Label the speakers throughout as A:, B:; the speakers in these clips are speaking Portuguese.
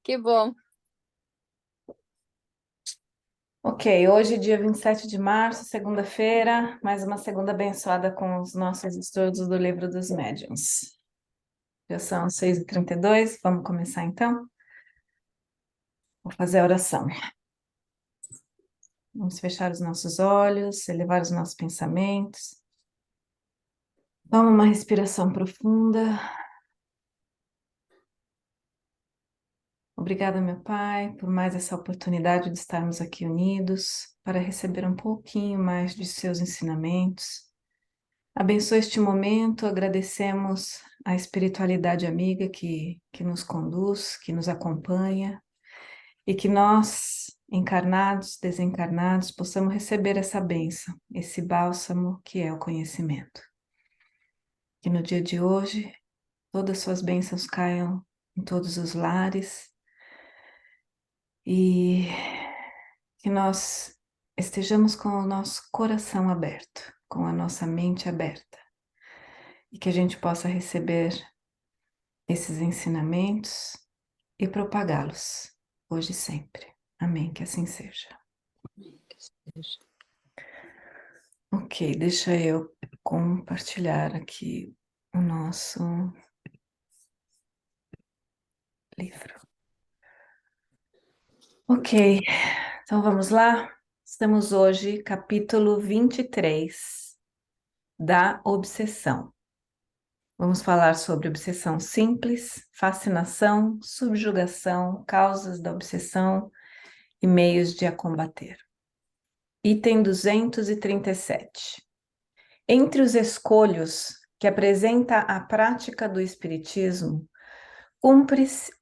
A: Que bom.
B: Ok, hoje, dia 27 de março, segunda-feira, mais uma segunda abençoada com os nossos estudos do Livro dos Médiuns. Já são 6h32, vamos começar então? Vou fazer a oração. Vamos fechar os nossos olhos, elevar os nossos pensamentos. Toma uma respiração profunda. Obrigada, meu Pai, por mais essa oportunidade de estarmos aqui unidos para receber um pouquinho mais de seus ensinamentos. Abençoa este momento, agradecemos a espiritualidade amiga que nos conduz, que nos acompanha, e que nós, encarnados, desencarnados, possamos receber essa bênção, esse bálsamo que é o conhecimento. Que no dia de hoje, todas as suas bênçãos caiam em todos os lares, e que nós estejamos com o nosso coração aberto, com a nossa mente aberta, e que a gente possa receber esses ensinamentos e propagá-los, hoje e sempre. Amém, que assim seja. Ok, deixa eu compartilhar aqui o nosso livro. Ok, então vamos lá. Estamos hoje, capítulo 23 da obsessão. Vamos falar sobre obsessão simples, fascinação, subjugação, causas da obsessão e meios de a combater. Item 237. Entre os escolhos que apresenta a prática do espiritismo, cumpre-se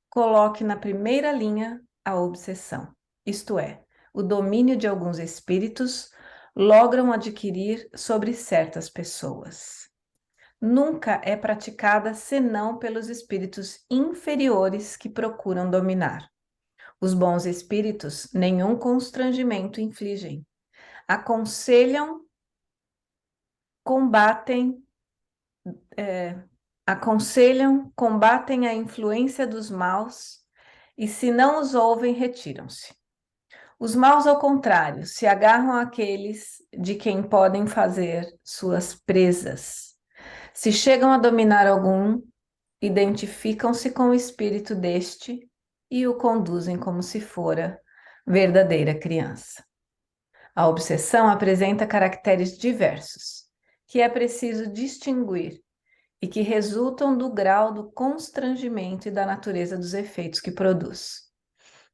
B: coloque na primeira linha a obsessão, isto é, o domínio de alguns espíritos logram adquirir sobre certas pessoas. Nunca é praticada senão pelos espíritos inferiores que procuram dominar. Os bons espíritos nenhum constrangimento infligem. Aconselham, combatem, combatem a influência dos maus e, se não os ouvem, retiram-se. Os maus, ao contrário, se agarram àqueles de quem podem fazer suas presas. Se chegam a dominar algum, identificam-se com o espírito deste e o conduzem como se fora verdadeira criança. A obsessão apresenta caracteres diversos, que é preciso distinguir e que resultam do grau do constrangimento e da natureza dos efeitos que produz.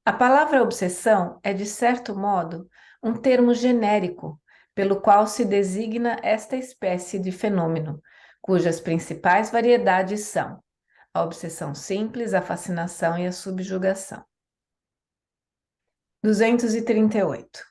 B: A palavra obsessão é, de certo modo, um termo genérico, pelo qual se designa esta espécie de fenômeno, cujas principais variedades são a obsessão simples, a fascinação e a subjugação. 238.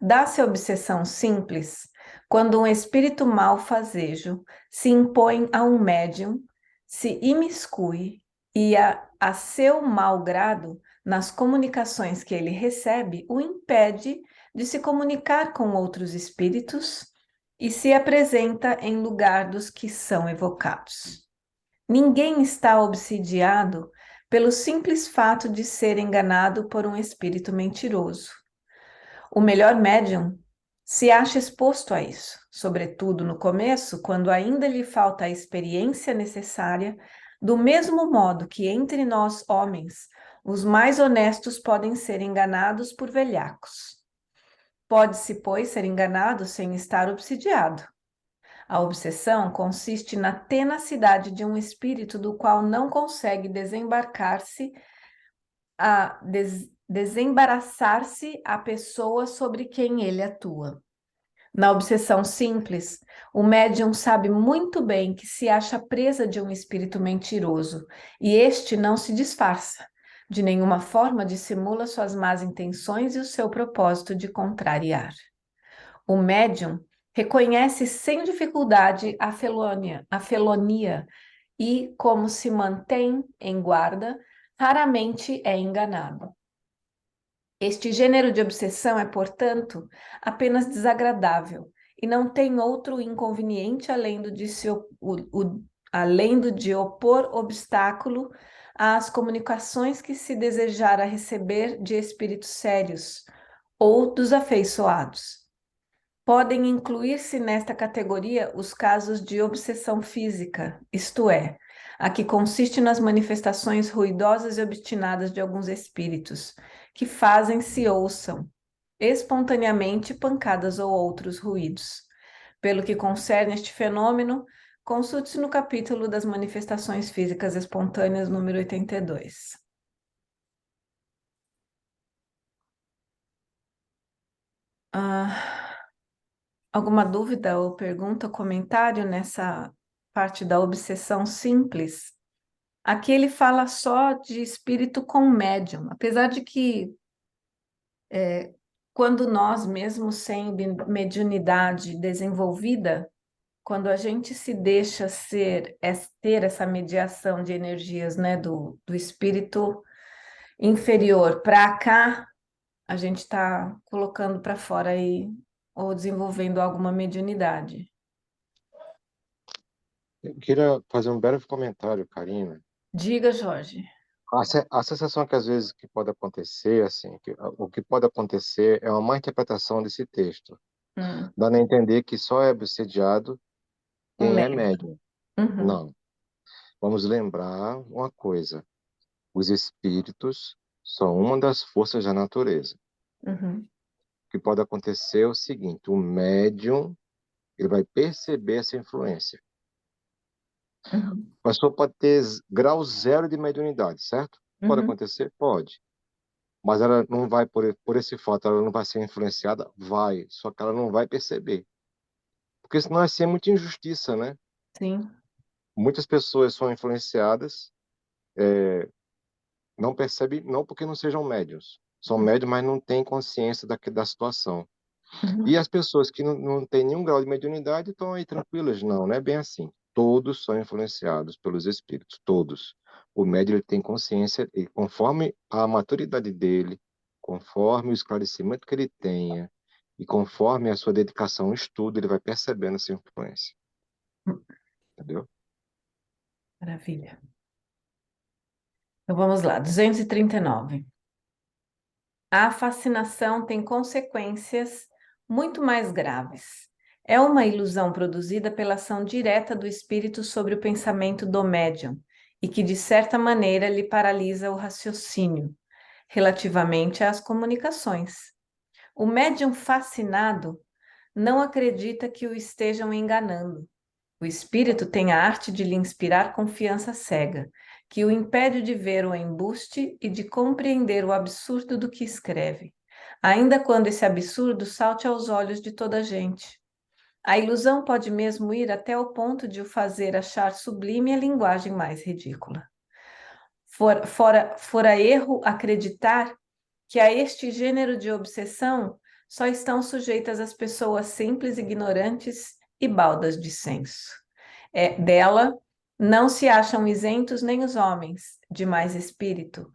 B: Dá-se a obsessão simples quando um espírito malfazejo se impõe a um médium, se imiscui e, a seu mau grado, nas comunicações que ele recebe, o impede de se comunicar com outros espíritos e se apresenta em lugar dos que são evocados. Ninguém está obsidiado pelo simples fato de ser enganado por um espírito mentiroso. O melhor médium se acha exposto a isso, sobretudo no começo, quando ainda lhe falta a experiência necessária, do mesmo modo que entre nós, homens, os mais honestos podem ser enganados por velhacos. Pode-se, pois, ser enganado sem estar obsidiado. A obsessão consiste na tenacidade de um espírito do qual não consegue desembaraçar-se a pessoa sobre quem ele atua. Na obsessão simples, o médium sabe muito bem que se acha presa de um espírito mentiroso e este não se disfarça. De nenhuma forma dissimula suas más intenções e o seu propósito de contrariar. O médium reconhece sem dificuldade a felonia e, como se mantém em guarda, raramente é enganado. Este gênero de obsessão é, portanto, apenas desagradável e não tem outro inconveniente além do de opor obstáculo às comunicações que se desejara receber de espíritos sérios ou dos afeiçoados. Podem incluir-se nesta categoria os casos de obsessão física, isto é, a que consiste nas manifestações ruidosas e obstinadas de alguns espíritos, que fazem-se ouçam espontaneamente pancadas ou outros ruídos. Pelo que concerne este fenômeno, consulte-se no capítulo das manifestações físicas espontâneas, número 82. Alguma dúvida ou pergunta, comentário nessa parte da obsessão simples? Aqui ele fala só de espírito com médium, apesar de que quando nós mesmos sem mediunidade desenvolvida, quando a gente se deixa ter essa mediação de energias, né, do espírito inferior para cá, a gente está colocando para fora aí, ou desenvolvendo alguma mediunidade.
A: Eu queria fazer um breve comentário, Karina.
B: Diga, Jorge.
A: A sensação que às vezes que pode acontecer, assim, o que pode acontecer é uma má interpretação desse texto,
B: Hum,
A: dando a entender que só é obsediado
B: um
A: quem é
B: médium.
A: médium.
B: Uhum,
A: Não. Vamos lembrar uma coisa: os espíritos são uma das forças da natureza.
B: uhum,
A: O que pode acontecer é o seguinte: o médium ele vai perceber essa influência.
B: uhum,
A: A pessoa pode ter grau zero de mediunidade, certo? Pode
B: uhum,
A: acontecer? Pode. Mas ela não vai, por esse fato, ela não vai ser influenciada? Vai. Só que ela não vai perceber. Porque senão assim é muita injustiça, né?
B: sim.
A: Muitas pessoas são influenciadas, não percebem, não porque não sejam médiums. São médiums, mas não têm consciência da situação. E
B: Uhum,
A: as pessoas que não têm nenhum grau de mediunidade estão aí tranquilas. Não, não é bem assim. Todos são influenciados pelos espíritos, todos. O médium ele tem consciência, e conforme a maturidade dele, conforme o esclarecimento que ele tenha, e conforme a sua dedicação ao estudo, ele vai percebendo essa influência, entendeu?
B: maravilha. Então vamos lá, 239. A fascinação tem consequências muito mais graves. É uma ilusão produzida pela ação direta do espírito sobre o pensamento do médium e que, de certa maneira, lhe paralisa o raciocínio relativamente às comunicações. O médium fascinado não acredita que o estejam enganando. O espírito tem a arte de lhe inspirar confiança cega, que o impede de ver o embuste e de compreender o absurdo do que escreve, ainda quando esse absurdo salte aos olhos de toda a gente. A ilusão pode mesmo ir até o ponto de o fazer achar sublime a linguagem mais ridícula. Fora erro acreditar que a este gênero de obsessão só estão sujeitas as pessoas simples, ignorantes e baldas de senso. Dela não se acham isentos nem os homens de mais espírito,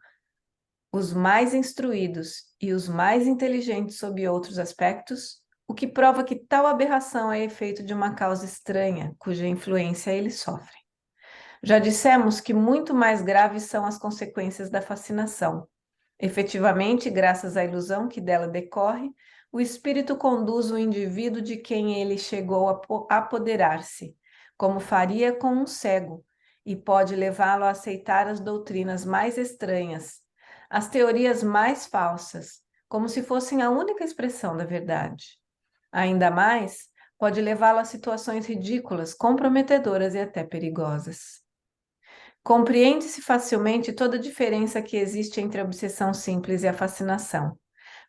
B: os mais instruídos e os mais inteligentes sob outros aspectos, o que prova que tal aberração é efeito de uma causa estranha, cuja influência eles sofrem. Já dissemos que muito mais graves são as consequências da fascinação. Efetivamente, graças à ilusão que dela decorre, o espírito conduz o indivíduo de quem ele chegou a apoderar-se, como faria com um cego, e pode levá-lo a aceitar as doutrinas mais estranhas, as teorias mais falsas, como se fossem a única expressão da verdade. Ainda mais, pode levá-lo a situações ridículas, comprometedoras e até perigosas. Compreende-se facilmente toda a diferença que existe entre a obsessão simples e a fascinação.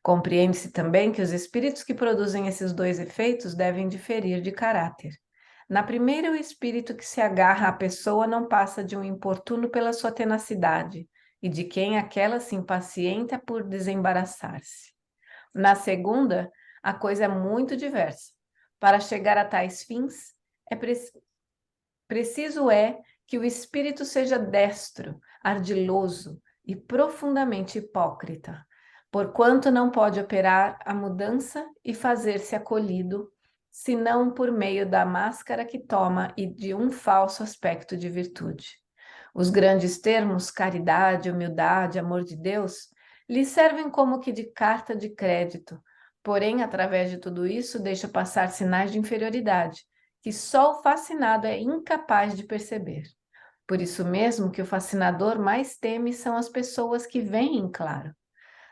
B: Compreende-se também que os espíritos que produzem esses dois efeitos devem diferir de caráter. Na primeira, o espírito que se agarra à pessoa não passa de um importuno pela sua tenacidade e de quem aquela se impacienta por desembaraçar-se. Na segunda, a coisa é muito diversa. Para chegar a tais fins, é preciso que o espírito seja destro, ardiloso e profundamente hipócrita, porquanto não pode operar a mudança e fazer-se acolhido, senão por meio da máscara que toma e de um falso aspecto de virtude. Os grandes termos caridade, humildade, amor de Deus lhe servem como que de carta de crédito, porém, através de tudo isso, deixa passar sinais de inferioridade, que só o fascinado é incapaz de perceber. Por isso mesmo que o fascinador mais teme são as pessoas que veem em claro.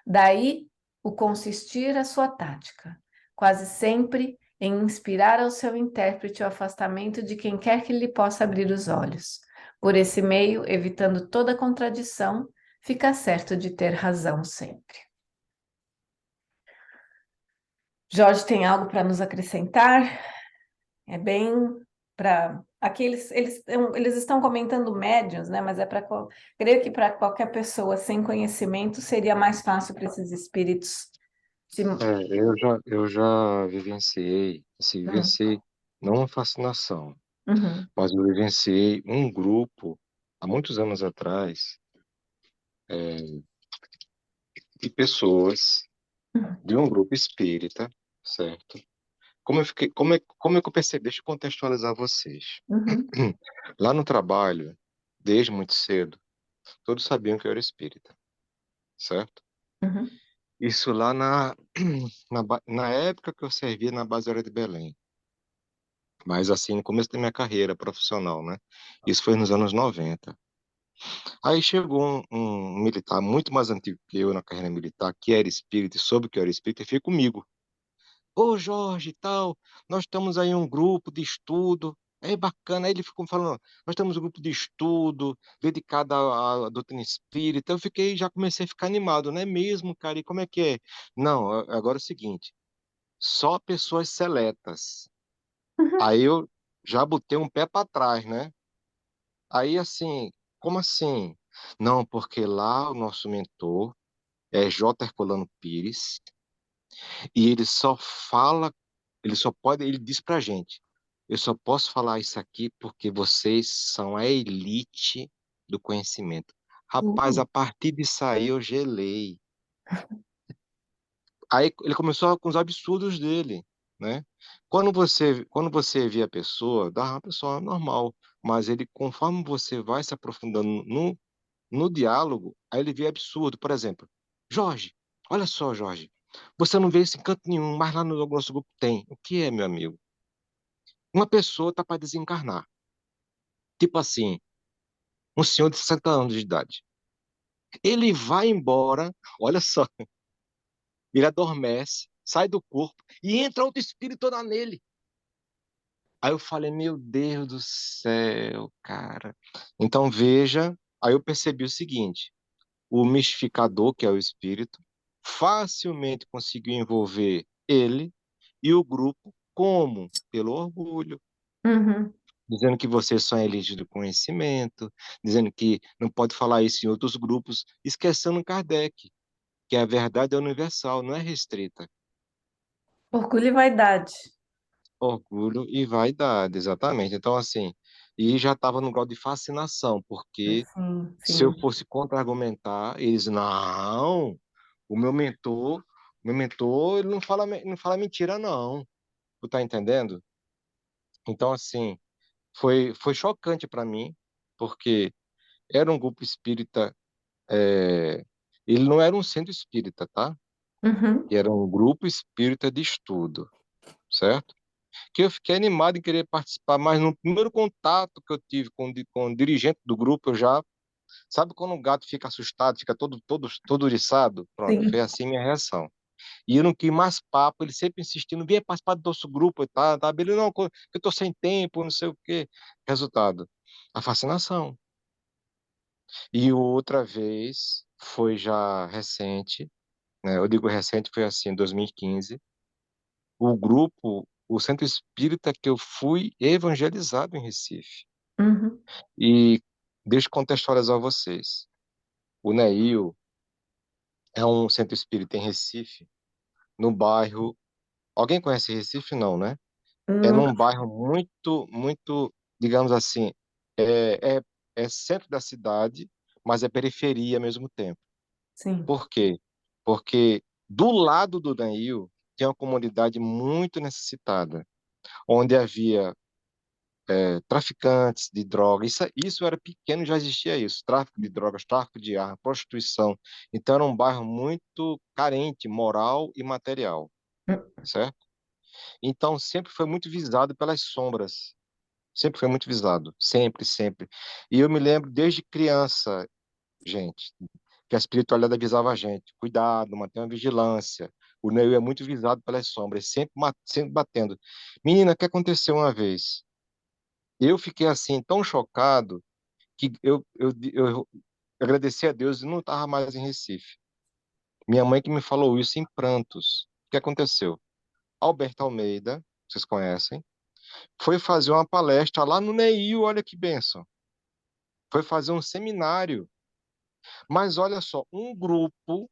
B: Daí o consistir a sua tática, quase sempre em inspirar ao seu intérprete o afastamento de quem quer que lhe possa abrir os olhos. Por esse meio, evitando toda contradição, fica certo de ter razão sempre. Jorge tem algo para nos acrescentar? É bem para aqueles eles estão comentando médiuns, né? Mas é para creio que para qualquer pessoa sem conhecimento seria mais fácil para esses espíritos se...
A: Eu já vivenciei, assim,
B: Hum,
A: vivenciei não uma fascinação,
B: uhum,
A: mas eu vivenciei um grupo, há muitos anos atrás, de pessoas
B: uhum,
A: de um grupo espírita, certo? Como é que eu percebi? Deixa eu contextualizar vocês.
B: uhum,
A: Lá no trabalho, desde muito cedo, todos sabiam que eu era espírita, certo?
B: uhum,
A: Isso lá na época que eu servia na base aérea de Belém. Mas assim, no começo da minha carreira profissional, né? Isso foi nos anos 90. Aí chegou um militar muito mais antigo que eu na carreira militar, que era espírita e soube que eu era espírita, e veio comigo. Ô Jorge, e tal, nós estamos aí um grupo de estudo. É bacana. Aí ele ficou falando, nós temos um grupo de estudo dedicado à doutrina espírita. Eu fiquei, já comecei a ficar animado, não é mesmo, cara? E como é que é? Não, agora é o seguinte, só pessoas seletas.
B: uhum,
A: Aí eu já botei um pé para trás, né? Aí assim, como assim? Não, porque lá o nosso mentor é J. Herculano Pires e ele só fala, ele só pode, ele diz pra gente, eu só posso falar isso aqui porque vocês são a elite do conhecimento. Rapaz, a
B: uhum,
A: partir disso aí eu gelei. Aí ele começou com os absurdos dele, né? Quando você vê a pessoa, dá uma pessoa normal, mas ele, conforme você vai se aprofundando no diálogo, aí ele vê absurdo. Por exemplo, Jorge, olha só, Jorge, você não vê isso em canto nenhum, mas lá no nosso grupo tem. O que é, meu amigo? Uma pessoa está para desencarnar. Tipo assim, um senhor de 60 anos de idade. Ele vai embora, olha só, ele adormece, sai do corpo e entra outro espírito lá nele. Aí eu falei, meu Deus do céu, cara. Então veja, aí eu percebi o seguinte: o mistificador, que é o espírito, facilmente conseguiu envolver ele e o grupo, como? Pelo orgulho,
B: uhum.
A: dizendo que você só é elite do conhecimento, dizendo que não pode falar isso em outros grupos, esquecendo Kardec, que a verdade é universal, não é restrita.
B: Orgulho e vaidade.
A: Orgulho e vaidade, exatamente. Então, assim, e já estava no grau de fascinação, porque
B: Sim,
A: se eu
B: sim.
A: fosse contra-argumentar, eles, não, o meu mentor, ele não fala mentira, não. Tu tá entendendo? Então, assim, foi chocante para mim, porque era um grupo espírita, é, ele não era um centro espírita, tá?
B: Uhum,
A: Era um grupo espírita de estudo, certo? Que eu fiquei animado em querer participar, mas no primeiro contato que eu tive com o dirigente do grupo, eu já, sabe quando o gato fica assustado, fica todo oriçado? Pronto, foi
B: sim.
A: assim minha reação. E eu não quis mais papo, ele sempre insistindo, venha participar do nosso grupo e tá, ele, não, que eu tô sem tempo, não sei o quê. Resultado, a fascinação. E outra vez, foi já recente, né? Eu digo recente, foi assim, em 2015, o grupo, o centro espírita que eu fui evangelizado em Recife.
B: Uhum,
A: E deixa eu contextualizar vocês. O Neil é um centro espírita em Recife, no bairro. Alguém conhece Recife? Não, né? É
B: nunca.
A: num bairro muito, muito, digamos assim, é, é, é centro da cidade, mas é periferia ao mesmo tempo.
B: Sim.
A: Por quê? Porque do lado do Neil tem uma comunidade muito necessitada, onde havia traficantes de drogas. Isso era pequeno, já existia isso. Tráfico de drogas, tráfico de armas, prostituição. Então era um bairro muito carente, moral e material, certo? Então sempre foi muito visado pelas sombras. Sempre foi muito visado. Sempre, sempre. E eu me lembro desde criança, gente, que a espiritualidade avisava a gente. Cuidado, mantenha uma vigilância. O Neo é muito visado pelas sombras, sempre, sempre batendo. Menina, o que aconteceu uma vez? Eu fiquei assim, tão chocado, que eu agradeci a Deus e não estava mais em Recife. Minha mãe que me falou isso em prantos. O que aconteceu? Alberto Almeida, vocês conhecem, foi fazer uma palestra lá no NEIU, olha que bênção. Foi fazer um seminário. Mas olha só, um grupo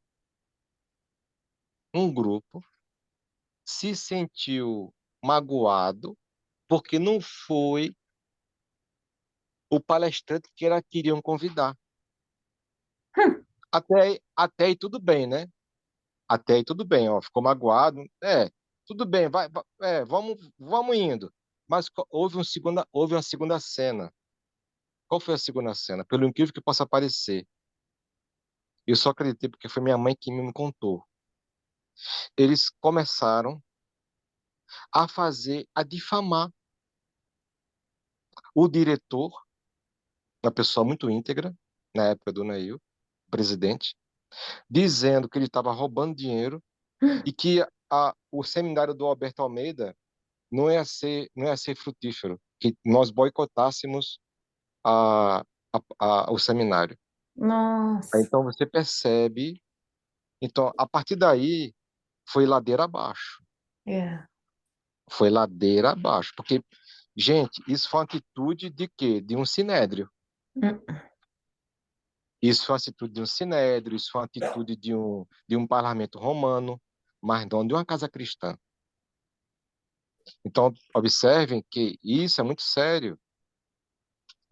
A: se sentiu magoado porque não foi o palestrante que eles queriam convidar.
B: Hum.
A: Até aí tudo bem, né? Até aí tudo bem, ó, ficou magoado. Tudo bem, vamos indo. Mas houve uma segunda cena. Qual foi a segunda cena? Pelo incrível que possa parecer, eu só acreditei porque foi minha mãe que me contou. Eles começaram a difamar o diretor, uma pessoa muito íntegra, na época do Neil, presidente, dizendo que ele estava roubando dinheiro e que o seminário do Alberto Almeida não ia ser frutífero, que nós boicotássemos a, o seminário.
B: Nossa,
A: Então você percebe, então a partir daí foi ladeira abaixo,
B: é.
A: foi ladeira abaixo, porque gente, isso foi uma atitude de quê? De um sinédrio.
B: Hum.
A: Isso foi uma atitude de um sinédrio, isso foi uma atitude de um parlamento romano, mas não de uma casa cristã. Então observem que isso é muito sério,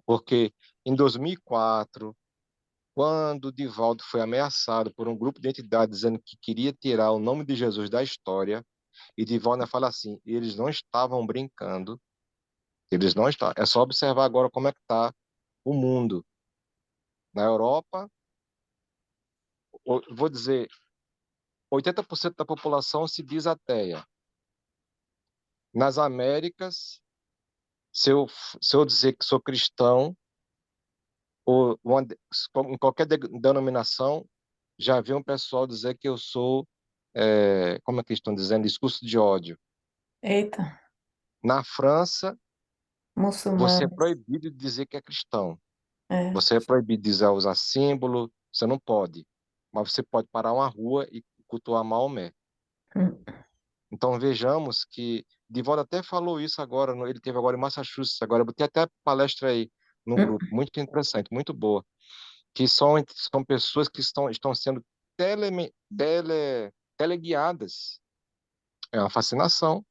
A: porque em 2004 quando Divaldo foi ameaçado por um grupo de entidades dizendo que queria tirar o nome de Jesus da história, e Divaldo fala assim: eles não estavam brincando, eles não estavam. É só observar agora como é que está o mundo. Na Europa, vou dizer, 80% da população se diz ateia. Nas Américas, se eu, se eu dizer que sou cristão, ou em qualquer denominação, já vi um pessoal dizer que eu sou, como é que eles estão dizendo, discurso de ódio.
B: Eita,
A: Na França, você é
B: muçulmanos.
A: proibido de dizer que é cristão.
B: É.
A: Você é proibido de usar símbolo, você não pode. Mas você pode parar uma rua e cultuar Maomé.
B: Hum.
A: Então vejamos que Divaldo até falou isso agora, ele teve agora em Massachusetts, agora eu botei até palestra aí no
B: Hum.
A: grupo, muito interessante, muito boa, que são pessoas que estão sendo teleguiadas. É uma fascinação.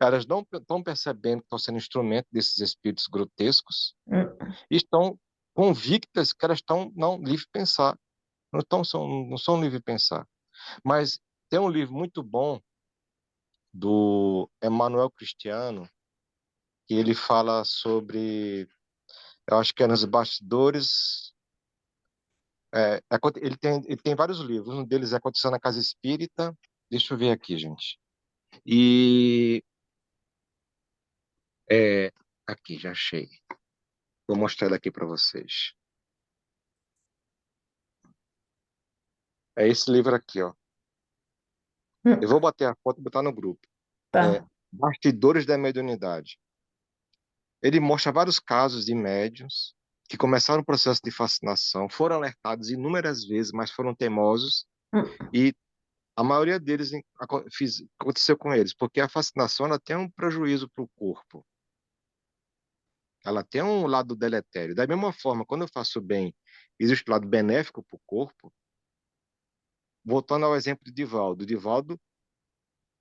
A: Elas não estão percebendo que estão sendo instrumento desses espíritos grotescos
B: Hum.
A: e estão convictas que elas estão não livre de pensar, não são livre de pensar. Mas tem um livro muito bom do Emmanuel Cristiano que ele fala sobre, eu acho que é nos bastidores. Ele tem vários livros, um deles é Acontecendo na Casa Espírita. Deixa eu ver aqui, gente. E aqui, já achei. Vou mostrar ele aqui para vocês. É esse livro aqui, ó.
B: Hum.
A: Eu vou bater a foto e botar no grupo. É
B: Tá.
A: Bastidores da Mediunidade. Ele mostra vários casos de médiuns que começaram o processo de fascinação, foram alertados inúmeras vezes, mas foram teimosos,
B: Hum.
A: e a maioria deles aconteceu com eles, porque a fascinação ela tem um prejuízo para o corpo, ela tem um lado deletério. Da mesma forma, quando eu faço bem, existe um lado benéfico para o corpo. Voltando ao exemplo de Divaldo. Divaldo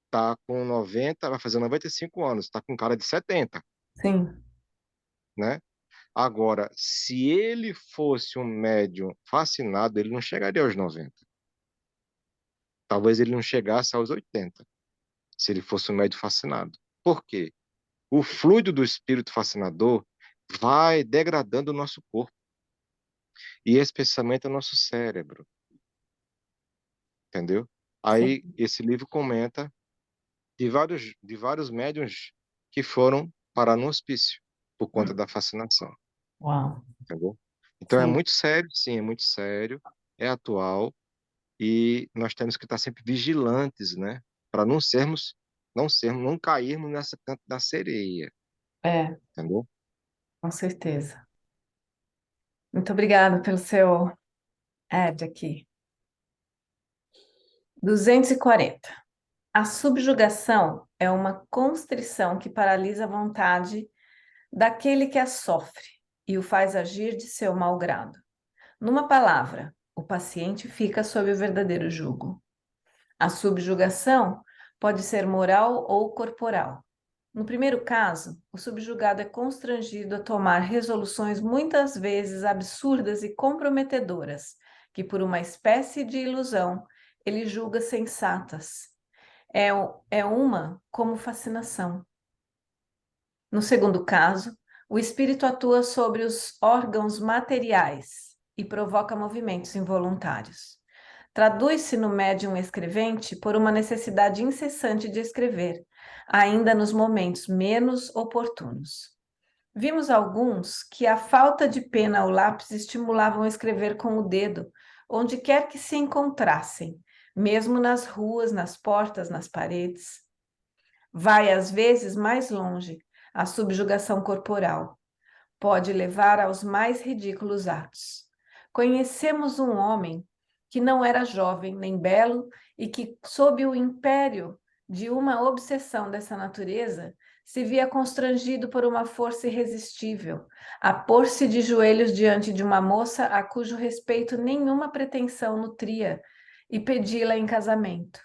A: está com 90, vai fazer 95 anos, está com cara de 70,
B: Sim.
A: né? Agora, se ele fosse um médium fascinado, ele não chegaria aos 90. Talvez ele não chegasse aos 80, se ele fosse um médium fascinado. Por quê? O fluido do espírito fascinador vai degradando o nosso corpo, e especialmente o nosso cérebro, entendeu? Aí,
B: Sim.
A: esse livro comenta de vários médiuns que foram parar no hospício por conta
B: Hum.
A: da fascinação,
B: Uau.
A: entendeu? Então é
B: Sim.
A: muito sério, sim, é muito sério, é atual, e nós temos que estar sempre vigilantes, né? Para não cairmos nessa canto da sereia,
B: É,
A: entendeu?
B: com certeza. Muito obrigada pelo seu ad aqui. 240. A subjugação é uma constrição que paralisa a vontade daquele que a sofre e o faz agir de seu mau grado. Numa palavra, o paciente fica sob o verdadeiro jugo. A subjugação pode ser moral ou corporal. No primeiro caso, o subjugado é constrangido a tomar resoluções muitas vezes absurdas e comprometedoras, que por uma espécie de ilusão ele julga sensatas. É uma como fascinação. No segundo caso, o espírito atua sobre os órgãos materiais e provoca movimentos involuntários. Traduz-se no médium escrevente por uma necessidade incessante de escrever, ainda nos momentos menos oportunos. Vimos alguns que a falta de pena ou lápis estimulavam a escrever com o dedo, onde quer que se encontrassem, mesmo nas ruas, nas portas, nas paredes. Vai, às vezes, mais longe, a subjugação corporal. Pode levar aos mais ridículos atos. Conhecemos um homem que não era jovem nem belo e que, sob o império de uma obsessão dessa natureza, se via constrangido por uma força irresistível a pôr-se de joelhos diante de uma moça a cujo respeito nenhuma pretensão nutria e pedi-la em casamento.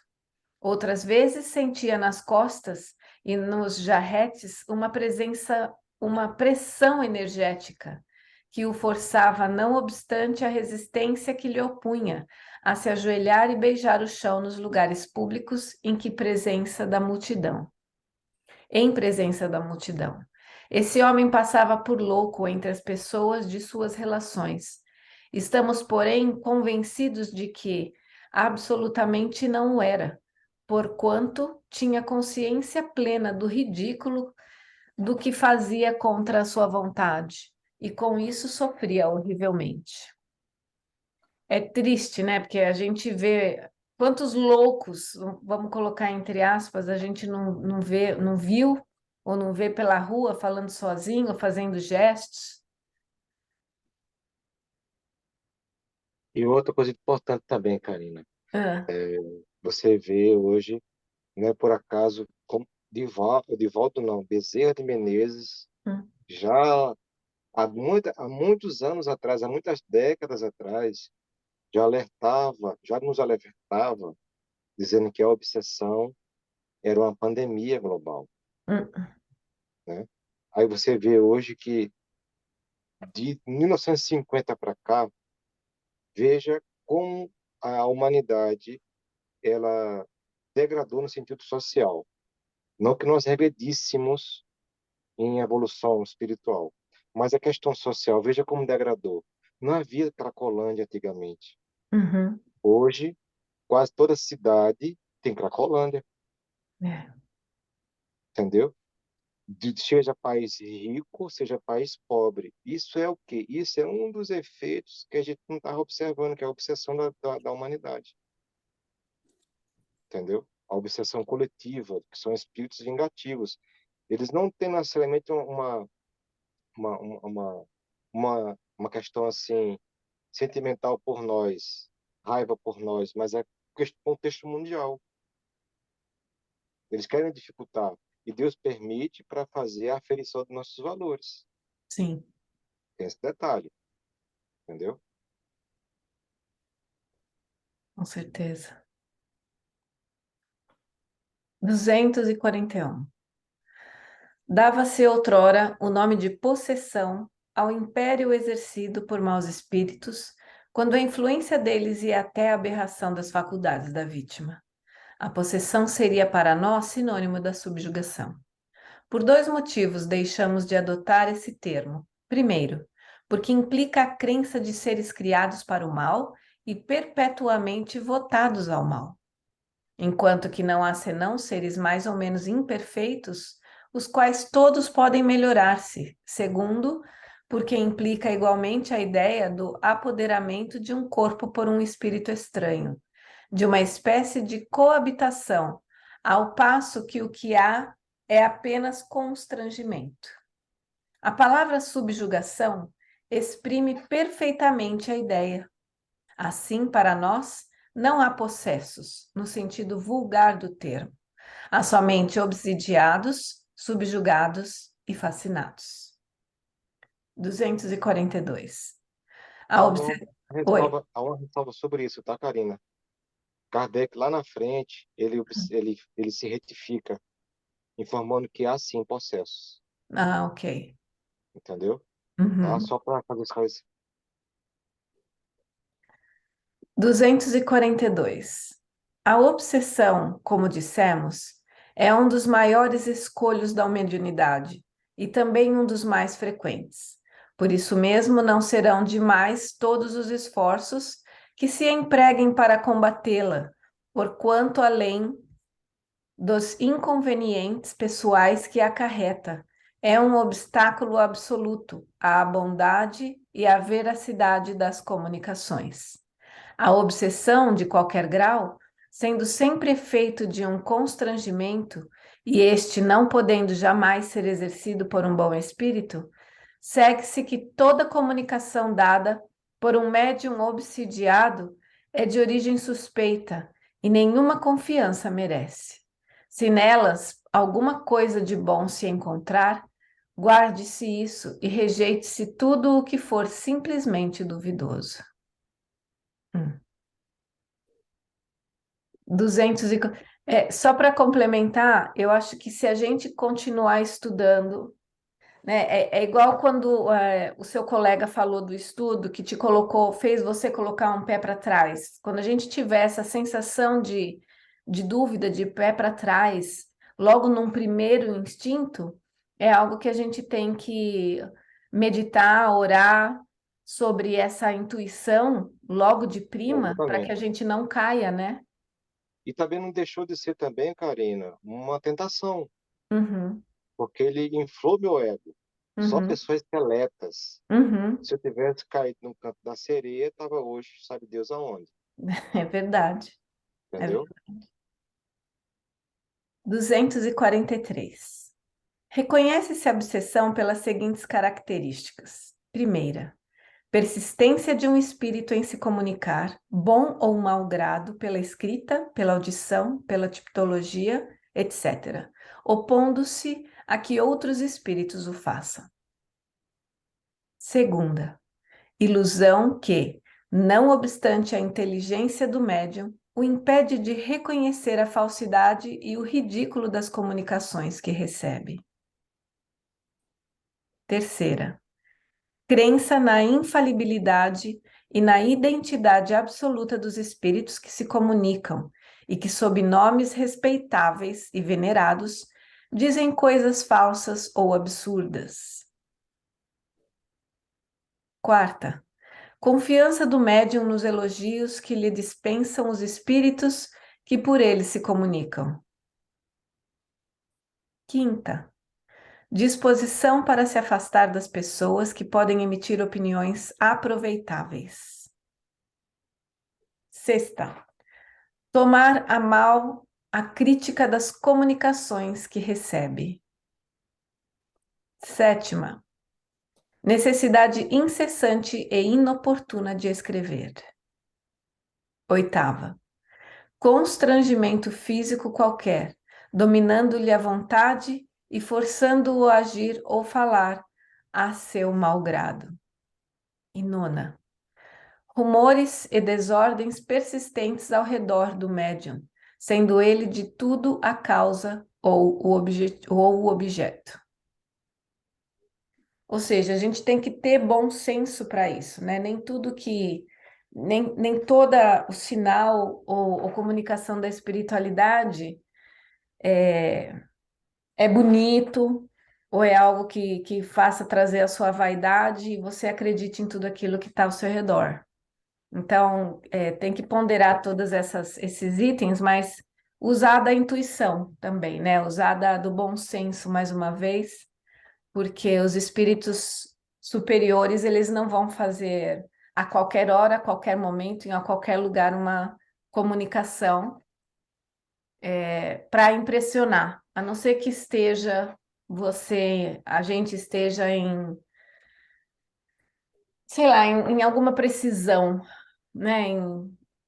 B: Outras vezes sentia nas costas e nos jarretes uma pressão energética que o forçava, não obstante a resistência que lhe opunha, a se ajoelhar e beijar o chão nos lugares públicos em presença da multidão. Esse homem passava por louco entre as pessoas de suas relações. Estamos, porém, convencidos de que absolutamente não o era, porquanto tinha consciência plena do ridículo do que fazia contra a sua vontade, e com isso sofria horrivelmente. É triste, né? Porque a gente vê quantos loucos, vamos colocar entre aspas, a gente não vê, não viu ou não vê pela rua falando sozinho, fazendo gestos.
A: E outra coisa importante também, Karina,
B: Ah,
A: você vê hoje, não é por acaso, como Divaldo não, Bezerra de Menezes,
B: hum,
A: já há muitos anos atrás, há muitas décadas atrás, já nos alertava, dizendo que a obsessão era uma pandemia global,
B: hum,
A: né? Aí você vê hoje que de 1950 para cá, veja como a humanidade ela degradou no sentido social. Não que nós regredíssemos em evolução espiritual, mas a questão social, veja como degradou. Não havia Cracolândia antigamente.
B: uhum,
A: Hoje, quase toda cidade tem Cracolândia,
B: é,
A: entendeu? Seja país rico, seja país pobre. Isso é o quê? Isso é um dos efeitos que a gente não está observando, que é a obsessão da humanidade, entendeu? A obsessão coletiva, que são espíritos vingativos. Eles não têm necessariamente uma, uma, uma questão assim sentimental por nós, raiva por nós, mas é contexto mundial. Eles querem dificultar. E Deus permite para fazer a aferição dos nossos valores.
B: sim,
A: Tem esse detalhe, entendeu?
B: com certeza. 241. Dava-se outrora o nome de possessão ao império exercido por maus espíritos, quando a influência deles ia até a aberração das faculdades da vítima. A possessão seria para nós sinônimo da subjugação. Por dois motivos deixamos de adotar esse termo. Primeiro, porque implica a crença de seres criados para o mal e perpetuamente votados ao mal. Enquanto que não há senão seres mais ou menos imperfeitos, os quais todos podem melhorar-se. Segundo, porque implica igualmente a ideia do apoderamento de um corpo por um espírito estranho, de uma espécie de coabitação, ao passo que o que há é apenas constrangimento. A palavra subjugação exprime perfeitamente a ideia. Assim, para nós, não há possessos, no sentido vulgar do termo. Há somente obsidiados, subjugados e fascinados. 242. A
A: Há
B: obs...
A: uma
B: Oi.
A: ressalva, há uma ressalva sobre isso, tá, Karina? Kardec, lá na frente, ele se retifica, informando que há sim processos,
B: Ah, ok.
A: entendeu? Tá?
B: Uhum.
A: Só para fazer isso.
B: 242. A obsessão, como dissemos, é um dos maiores escolhos da mediunidade e também um dos mais frequentes. Por isso mesmo, não serão demais todos os esforços que se empreguem para combatê-la, porquanto além dos inconvenientes pessoais que acarreta, é um obstáculo absoluto à bondade e à veracidade das comunicações. A obsessão de qualquer grau, sendo sempre efeito de um constrangimento, e este não podendo jamais ser exercido por um bom espírito, segue-se que toda comunicação dada por um médium obsidiado é de origem suspeita e nenhuma confiança merece. Se nelas alguma coisa de bom se encontrar, guarde-se isso e rejeite-se tudo o que for simplesmente duvidoso. 200 e... só para complementar, eu acho que se a gente continuar estudando, né, é igual quando o seu colega falou do estudo que te colocou, fez você colocar um pé para trás. Quando a gente tiver essa sensação de dúvida, de pé para trás, logo num primeiro instinto, é algo que a gente tem que meditar, orar sobre essa intuição logo de prima, para que a
A: Exatamente.
B: gente não caia, né?
A: E também não deixou de ser também, Karina, uma tentação,
B: Uhum,
A: porque ele inflou meu ego. Só
B: uhum,
A: pessoas seletas.
B: uhum,
A: Se eu tivesse caído no canto da sereia, estava hoje, sabe Deus aonde,
B: é verdade. É
A: entendeu?
B: verdade. 243. Reconhece-se a obsessão pelas seguintes características. Primeira, persistência de um espírito em se comunicar, bom ou mau grado, pela escrita, pela audição, pela tipologia, etc., opondo-se a que outros espíritos o façam. Segunda, ilusão que, não obstante a inteligência do médium, o impede de reconhecer a falsidade e o ridículo das comunicações que recebe. Terceira, crença na infalibilidade e na identidade absoluta dos espíritos que se comunicam e que, sob nomes respeitáveis e venerados, dizem coisas falsas ou absurdas. Quarta, confiança do médium nos elogios que lhe dispensam os espíritos que por ele se comunicam. Quinta, disposição para se afastar das pessoas que podem emitir opiniões aproveitáveis. Sexta, tomar a mal a crítica das comunicações que recebe. Sétima, necessidade incessante e inoportuna de escrever. Oitava, constrangimento físico qualquer, dominando-lhe a vontade e forçando-o a agir ou falar a seu malgrado. E nona, rumores e desordens persistentes ao redor do médium, sendo ele de tudo a causa ou o objeto. Ou seja, a gente tem que ter bom senso para isso, né? Nem tudo que. Nem toda o sinal ou comunicação da espiritualidade é bonito, ou é algo que faça trazer a sua vaidade e você acredite em tudo aquilo que está ao seu redor. Então, tem que ponderar todos esses itens, mas usar da intuição também, né? Usar do bom senso mais uma vez, porque os espíritos superiores, eles não vão fazer a qualquer hora, a qualquer momento, a qualquer lugar, uma comunicação para impressionar, a não ser que a gente esteja em, sei lá, em alguma precisão, né?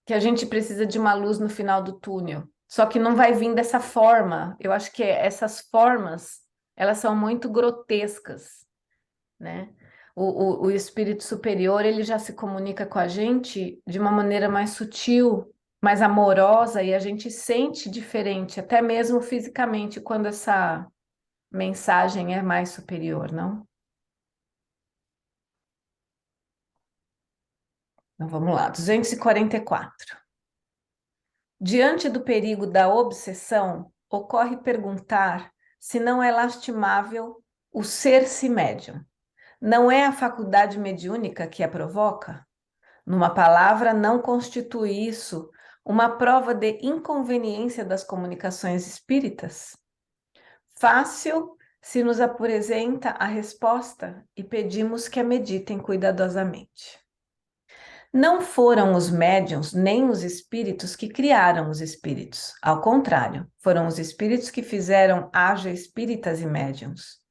B: Que a gente precisa de uma luz no final do túnel. Só que não vai vir dessa forma. Eu acho que essas formas, elas são muito grotescas, né? O espírito superior, ele já se comunica com a gente de uma maneira mais sutil, mais amorosa, e a gente sente diferente, até mesmo fisicamente, quando essa mensagem é mais superior, não? Então vamos lá, 244. Diante do perigo da obsessão, ocorre perguntar se não é lastimável o ser-se médium. Não é a faculdade mediúnica que a provoca? Numa palavra, não constitui isso uma prova de inconveniência das comunicações espíritas? Fácil se nos apresenta a resposta e pedimos que a meditem cuidadosamente. Não foram os médiuns nem os espíritos que criaram os espíritos. Ao contrário, foram os espíritos que fizeram haja espíritas e médiuns.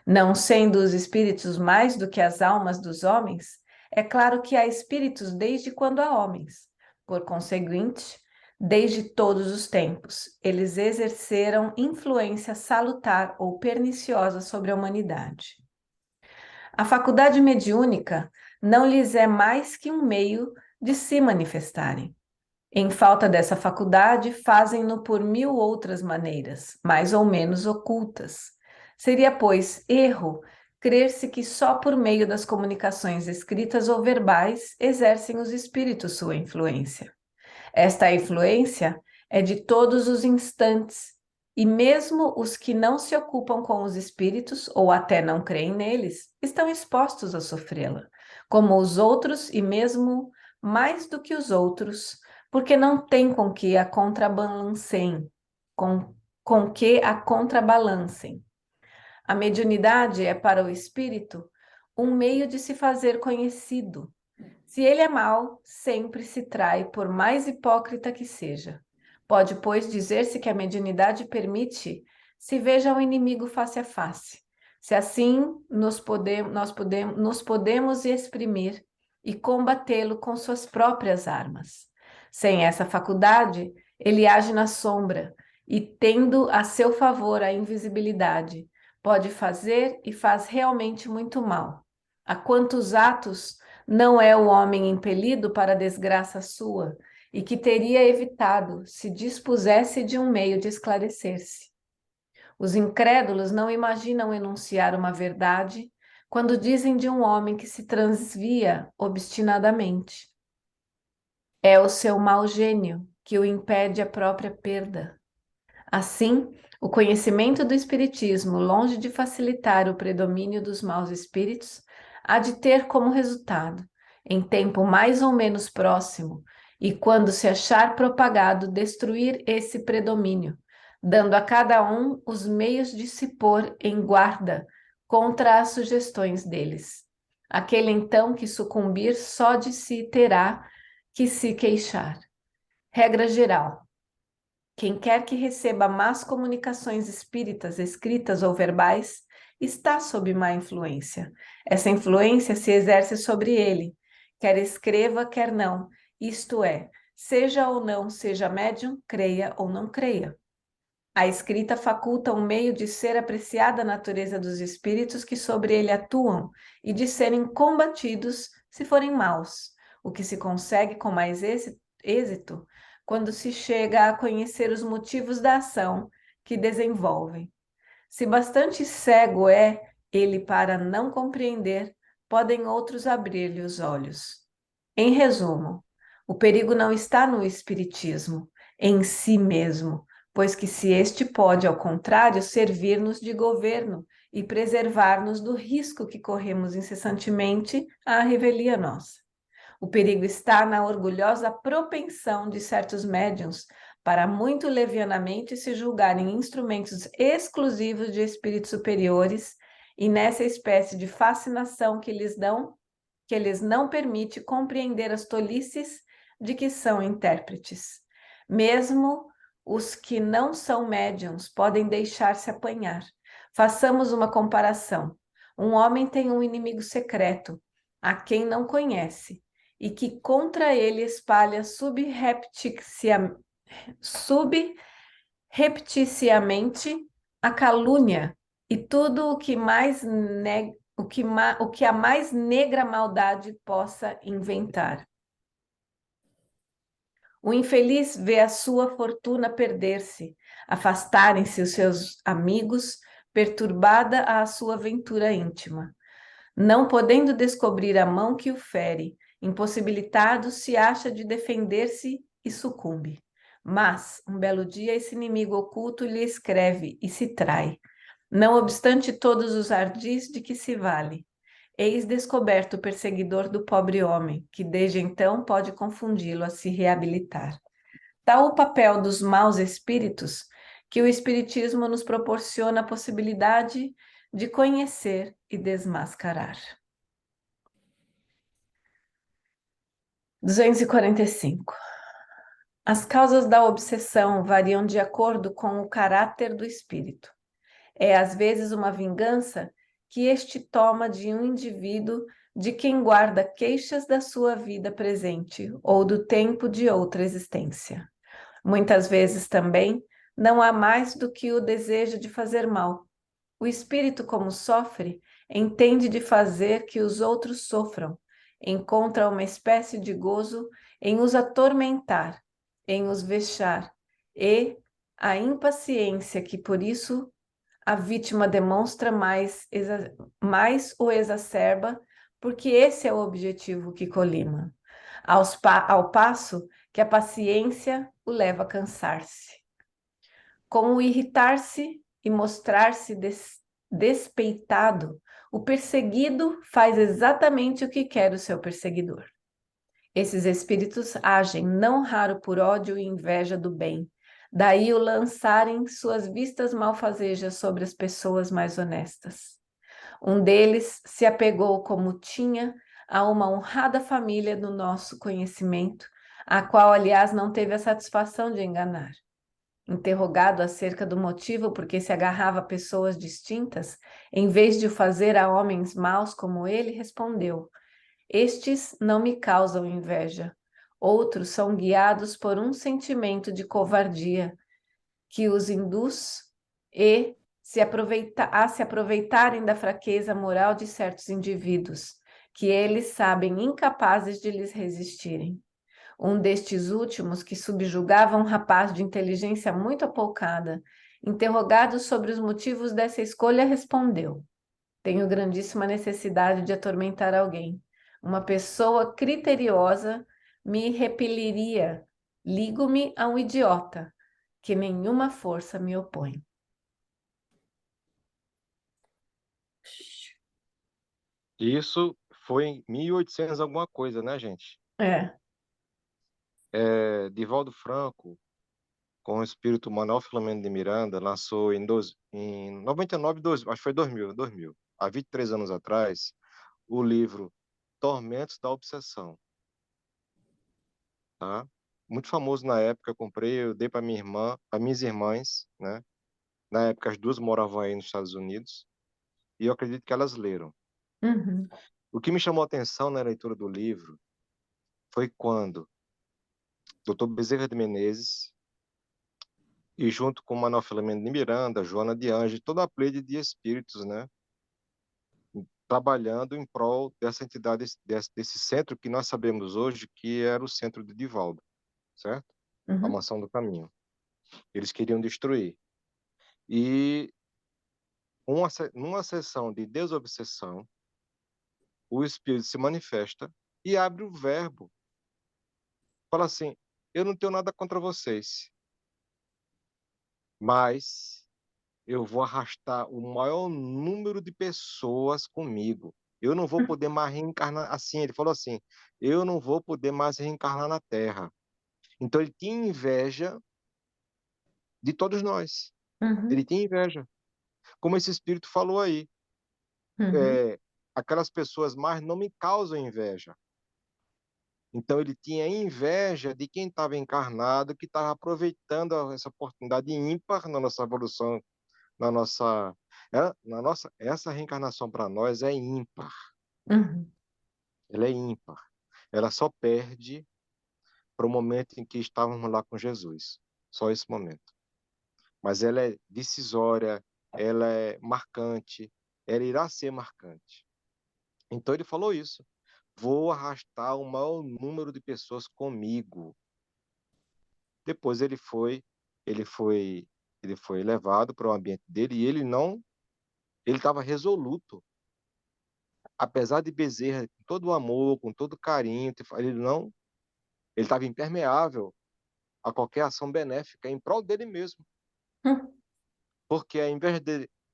B: Não sendo os espíritos mais do que as almas dos homens, é claro que há espíritos desde quando há homens. Por conseguinte, desde todos os tempos, eles exerceram influência salutar ou perniciosa sobre a humanidade. A faculdade mediúnica não lhes é mais que um meio de se manifestarem. Em falta dessa faculdade, fazem-no por mil outras maneiras, mais ou menos ocultas. Seria, pois, erro crer-se que só por meio das comunicações escritas ou verbais exercem os espíritos sua influência. Esta influência é de todos os instantes, e mesmo os que não se ocupam com os espíritos ou até não creem neles, estão expostos a sofrê-la, como os outros e mesmo mais do que os outros, porque não têm com que a contrabalancem, com que a contrabalancem. A mediunidade é para o espírito um meio de se fazer conhecido. Se ele é mau, sempre se trai, por mais hipócrita que seja. Pode, pois, dizer-se que a mediunidade permite se veja o inimigo face a face. Se assim nos podemos exprimir e combatê-lo com suas próprias armas. Sem essa faculdade, ele age na sombra e, tendo a seu favor a invisibilidade, pode fazer e faz realmente muito mal. A quantos atos não é o homem impelido para a desgraça sua, e que teria evitado se dispusesse de um meio de esclarecer-se. Os incrédulos não imaginam enunciar uma verdade quando dizem de um homem que se transvia obstinadamente. É o seu mau gênio que o impede a própria perda. Assim, o conhecimento do Espiritismo, longe de facilitar o predomínio dos maus espíritos, há de ter como resultado, em tempo mais ou menos próximo, e quando se achar propagado, destruir esse predomínio, dando a cada um os meios de se pôr em guarda contra as sugestões deles. Aquele então que sucumbir só de si terá que se queixar. Regra geral: quem quer que receba más comunicações espíritas, escritas ou verbais, está sob má influência. Essa influência se exerce sobre ele, quer escreva, quer não. Isto é, seja ou não seja médium, creia ou não creia. A escrita faculta um meio de ser apreciada a natureza dos espíritos que sobre ele atuam e de serem combatidos se forem maus, o que se consegue com mais êxito quando se chega a conhecer os motivos da ação que desenvolvem. Se bastante cego é ele para não compreender, podem outros abrir-lhe os olhos. Em resumo, o perigo não está no espiritismo em si mesmo, pois que se este pode, ao contrário, servir-nos de governo e preservar-nos do risco que corremos incessantemente à revelia nossa. O perigo está na orgulhosa propensão de certos médiuns para muito levianamente se julgarem instrumentos exclusivos de espíritos superiores e nessa espécie de fascinação que lhes não permite compreender as tolices de que são intérpretes. Mesmo os que não são médiuns podem deixar-se apanhar. Façamos uma comparação. Um homem tem um inimigo secreto, a quem não conhece, e que contra ele espalha subrepticiamente a calúnia e tudo o que a mais negra maldade possa inventar. O infeliz vê a sua fortuna perder-se, afastarem-se os seus amigos, perturbada a sua ventura íntima. Não podendo descobrir a mão que o fere, impossibilitado se acha de defender-se e sucumbe. Mas, um belo dia, esse inimigo oculto lhe escreve e se trai. Não obstante todos os ardis de que se vale, eis descoberto o perseguidor do pobre homem, que desde então pode confundi-lo a se reabilitar. Tal o papel dos maus espíritos que o Espiritismo nos proporciona a possibilidade de conhecer e desmascarar. 245. As causas da obsessão variam de acordo com o caráter do espírito. É às vezes uma vingança que este toma de um indivíduo de quem guarda queixas da sua vida presente ou do tempo de outra existência. Muitas vezes também não há mais do que o desejo de fazer mal. O espírito, como sofre, entende de fazer que os outros sofram, encontra uma espécie de gozo em os atormentar, em os vexar, e a impaciência que por isso a vítima demonstra mais o exacerba, porque esse é o objetivo que colima, ao passo que a paciência o leva a cansar-se. Com o irritar-se e mostrar-se despeitado, o perseguido faz exatamente o que quer o seu perseguidor. Esses espíritos agem não raro por ódio e inveja do bem, daí o lançarem suas vistas malfazejas sobre as pessoas mais honestas. Um deles se apegou como tinha a uma honrada família do nosso conhecimento, a qual, aliás, não teve a satisfação de enganar. Interrogado acerca do motivo por que se agarrava a pessoas distintas, em vez de o fazer a homens maus como ele, respondeu: estes não me causam inveja. Outros são guiados por um sentimento de covardia que os induz a se aproveitarem da fraqueza moral de certos indivíduos, que eles sabem incapazes de lhes resistirem. Um destes últimos, que subjugava um rapaz de inteligência muito apoucada, interrogado sobre os motivos dessa escolha, respondeu: tenho grandíssima necessidade de atormentar alguém. Uma pessoa criteriosa me repeliria. Ligo-me a um idiota, que nenhuma força me opõe.
A: Isso foi em 1800 alguma coisa, né, gente?
B: É.
A: Divaldo Franco, com o espírito Manuel Filomeno de Miranda, lançou em 99, acho que foi 2000, há 23 anos atrás, o livro Tormentos da Obsessão, tá? Muito famoso na época, eu comprei, eu dei para minha irmã, para minhas irmãs, né? Na época as duas moravam aí nos Estados Unidos, e eu acredito que elas leram.
B: Uhum.
A: O que me chamou a atenção na leitura do livro foi quando Dr. Bezerra de Menezes, e junto com Manuel Filomeno de Miranda, Joana de Anjos, toda a plede de espíritos, né? Trabalhando em prol dessa entidade, desse centro que nós sabemos hoje que era o centro de Divaldo, certo? A
B: Uhum.
A: Mansão do Caminho. Eles queriam destruir. E numa sessão de desobsessão, o espírito se manifesta e abre o verbo. Fala assim: eu não tenho nada contra vocês. mas eu vou arrastar o maior número de pessoas comigo. Eu não vou poder mais reencarnar assim. Ele falou assim: eu não vou poder mais reencarnar na Terra. Então ele tinha inveja de todos nós. Ele
B: Uhum,
A: tinha inveja. Como esse espírito falou aí,
B: uhum,
A: é, aquelas pessoas mais não me causam inveja. Então ele tinha inveja de quem estava encarnado, que estava aproveitando essa oportunidade ímpar na nossa evolução, essa reencarnação para nós é ímpar.
B: uhum,
A: Ela é ímpar. Ela só perde para o momento em que estávamos lá com Jesus. Só esse momento. Mas ela é decisória, ela é marcante, ela irá ser marcante. Então ele falou isso. Vou arrastar o maior número de pessoas comigo. Depois ele foi, ele foi levado para o ambiente dele e ele estava resoluto, apesar de Bezerra, com todo o amor, com todo o carinho, ele estava impermeável a qualquer ação benéfica em prol dele mesmo,
B: uhum,
A: porque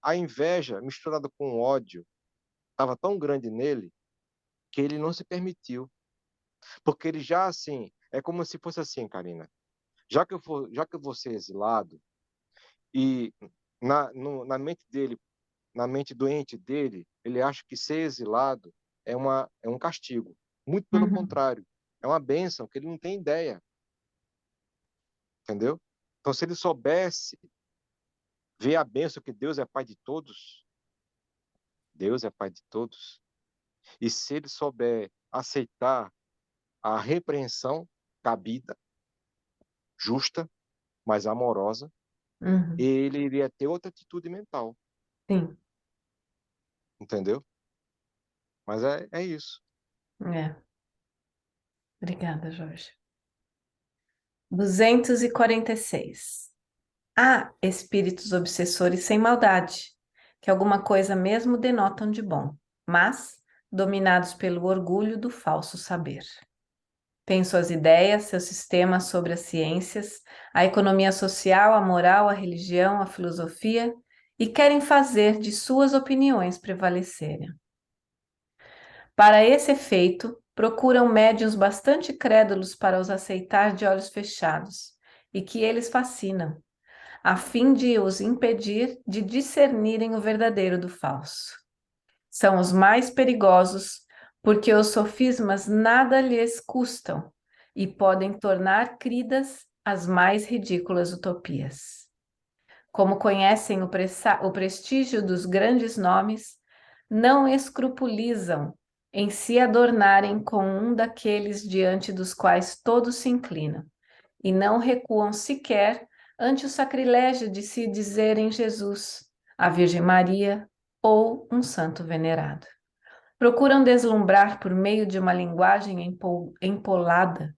A: a inveja misturada com o ódio estava tão grande nele que ele não se permitiu, porque ele já assim, é como se fosse assim, Karina, já que eu vou ser exilado e na mente dele, na mente doente dele, ele acha que ser exilado é um castigo. Muito pelo
B: uhum,
A: contrário, é uma bênção que ele não tem ideia, entendeu? Então, se ele soubesse ver a bênção que Deus é Pai de todos, Deus é Pai de todos, e se ele souber aceitar a repreensão cabida, justa, mas amorosa,
B: uhum.
A: ele iria ter outra atitude mental,
B: Sim,
A: entendeu? Mas é isso.
B: é. Obrigada, Jorge. 246. Há espíritos obsessores sem maldade, que alguma coisa mesmo denotam de bom, mas dominados pelo orgulho do falso saber. Têm suas ideias, seu sistema sobre as ciências, a economia social, a moral, a religião, a filosofia, e querem fazer de suas opiniões prevalecerem. Para esse efeito, procuram médiuns bastante crédulos para os aceitar de olhos fechados, e que eles fascinam, a fim de os impedir de discernirem o verdadeiro do falso. São os mais perigosos, porque os sofismas nada lhes custam e podem tornar cridas as mais ridículas utopias. Como conhecem o prestígio dos grandes nomes, não escrupulizam em se adornarem com um daqueles diante dos quais todos se inclinam, e não recuam sequer ante o sacrilégio de se dizerem Jesus, a Virgem Maria ou um santo venerado. Procuram deslumbrar por meio de uma linguagem empolada,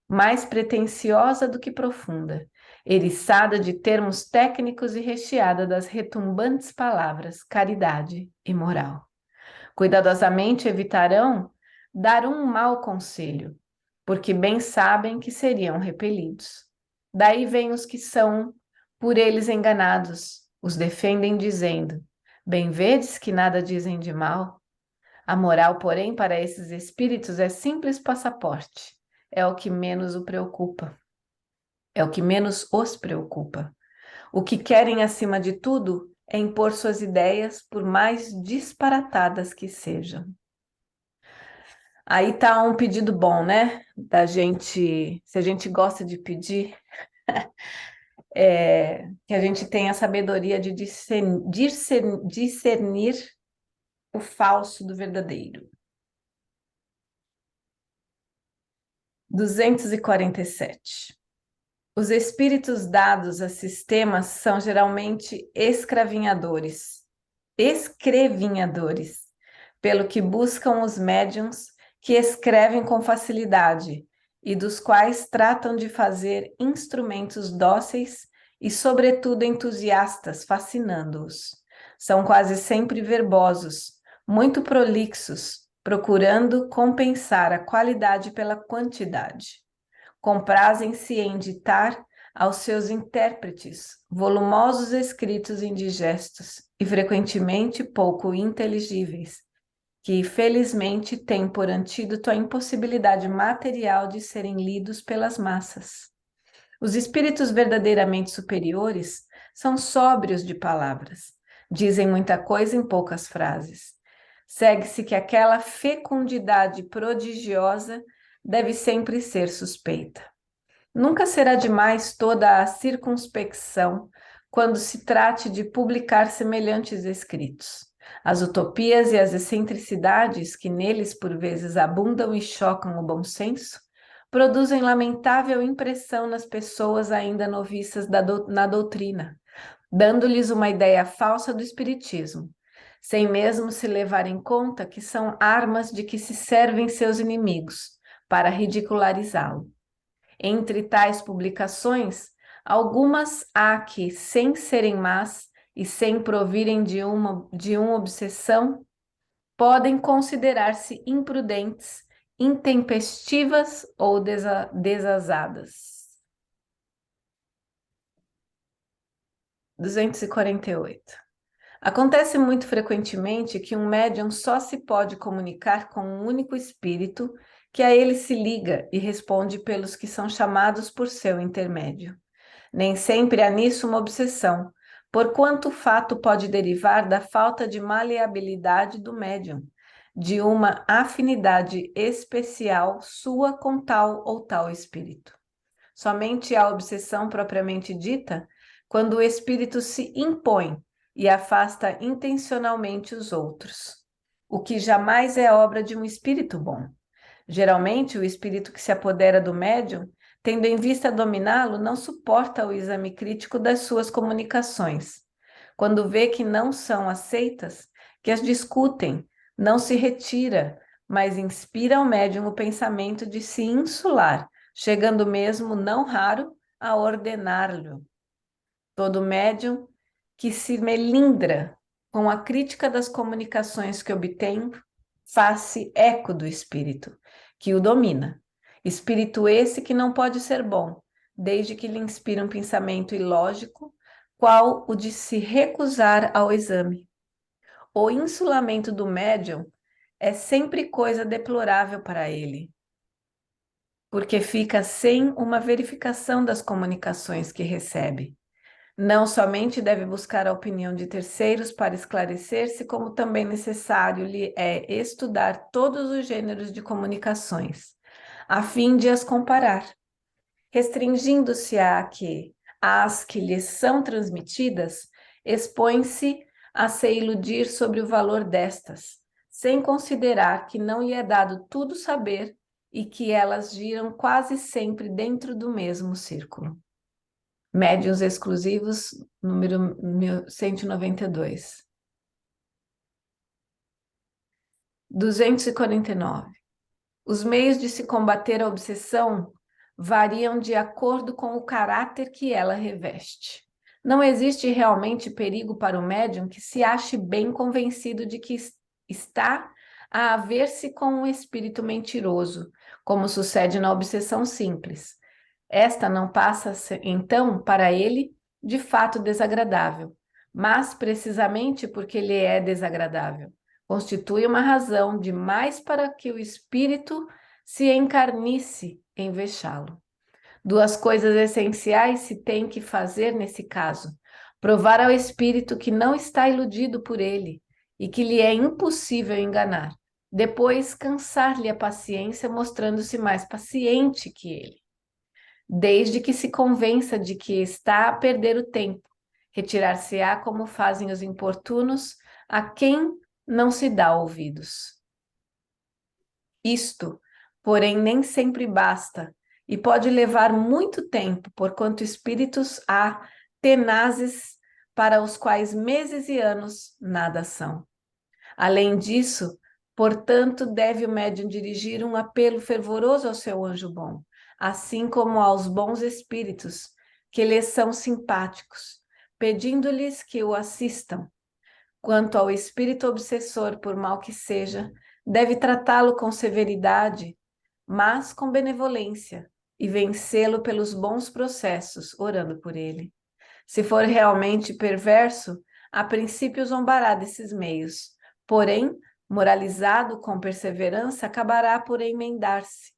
B: mais pretensiosa do que profunda, eriçada de termos técnicos e recheada das retumbantes palavras caridade e moral. Cuidadosamente evitarão dar um mau conselho, porque bem sabem que seriam repelidos. Daí vêm os que são por eles enganados, os defendem dizendo: bem vedes que nada dizem de mal. A moral, porém, para esses espíritos é simples passaporte, é o que menos o preocupa, é o que menos os preocupa. O que querem, acima de tudo, é impor suas ideias, por mais disparatadas que sejam. Aí tá um pedido bom, né? Da gente, se a gente gosta de pedir, que a gente tenha a sabedoria de discernir o falso do verdadeiro. 247. Os espíritos dados a sistemas são geralmente escrevinhadores, pelo que buscam os médiuns que escrevem com facilidade e dos quais tratam de fazer instrumentos dóceis e, sobretudo, entusiastas, fascinando-os. São quase sempre verbosos, muito prolixos, procurando compensar a qualidade pela quantidade. Comprazem-se em ditar aos seus intérpretes volumosos escritos indigestos e frequentemente pouco inteligíveis, que felizmente têm por antídoto a impossibilidade material de serem lidos pelas massas. Os espíritos verdadeiramente superiores são sóbrios de palavras, dizem muita coisa em poucas frases. Segue-se que aquela fecundidade prodigiosa deve sempre ser suspeita. Nunca será demais toda a circunspecção quando se trate de publicar semelhantes escritos. As utopias e as excentricidades que neles por vezes abundam e chocam o bom senso produzem lamentável impressão nas pessoas ainda noviças na doutrina, dando-lhes uma ideia falsa do espiritismo, sem mesmo se levar em conta que são armas de que se servem seus inimigos para ridicularizá-lo. Entre tais publicações, algumas há que, sem serem más e sem provirem de uma obsessão, podem considerar-se imprudentes, intempestivas ou desazadas. 248. Acontece muito frequentemente que um médium só se pode comunicar com um único espírito que a ele se liga e responde pelos que são chamados por seu intermédio. Nem sempre há nisso uma obsessão, porquanto o fato pode derivar da falta de maleabilidade do médium, de uma afinidade especial sua com tal ou tal espírito. Somente há obsessão propriamente dita quando o espírito se impõe e afasta intencionalmente os outros, o que jamais é obra de um espírito bom. Geralmente, o espírito que se apodera do médium, tendo em vista dominá-lo, não suporta o exame crítico das suas comunicações. Quando vê que não são aceitas, que as discutem, não se retira, mas inspira ao médium o pensamento de se insular, chegando mesmo, não raro, a ordenar-lhe. Todo médium que se melindra com a crítica das comunicações que obtém, faz-se eco do espírito, que o domina. Espírito esse que não pode ser bom, desde que lhe inspira um pensamento ilógico, qual o de se recusar ao exame. O insulamento do médium é sempre coisa deplorável para ele, porque fica sem uma verificação das comunicações que recebe. Não somente deve buscar a opinião de terceiros para esclarecer-se, como também necessário lhe é estudar todos os gêneros de comunicações, a fim de as comparar, restringindo-se às que lhes são transmitidas, expõe-se a se iludir sobre o valor destas, sem considerar que não lhe é dado tudo saber e que elas giram quase sempre dentro do mesmo círculo. Médiuns exclusivos, número 192. 249. Os meios de se combater a obsessão variam de acordo com o caráter que ela reveste. Não existe realmente perigo para o médium que se ache bem convencido de que está a haver-se com um espírito mentiroso, como sucede na obsessão simples. Esta não passa, então, para ele, de fato desagradável, mas precisamente porque ele é desagradável, constitui uma razão demais para que o espírito se encarnice em vexá-lo. Duas coisas essenciais se tem que fazer nesse caso: provar ao espírito que não está iludido por ele e que lhe é impossível enganar. Depois, cansar-lhe a paciência, mostrando-se mais paciente que ele, desde que se convença de que está a perder o tempo. Retirar-se-á como fazem os importunos, a quem não se dá ouvidos. Isto, porém, nem sempre basta, e pode levar muito tempo, porquanto espíritos há tenazes para os quais meses e anos nada são. Além disso, portanto, deve o médium dirigir um apelo fervoroso ao seu anjo bom, assim como aos bons espíritos, que lhes são simpáticos, pedindo-lhes que o assistam. Quanto ao espírito obsessor, por mal que seja, deve tratá-lo com severidade, mas com benevolência, e vencê-lo pelos bons processos, orando por ele. Se for realmente perverso, a princípio zombará desses meios, porém, moralizado com perseverança, acabará por emendar-se.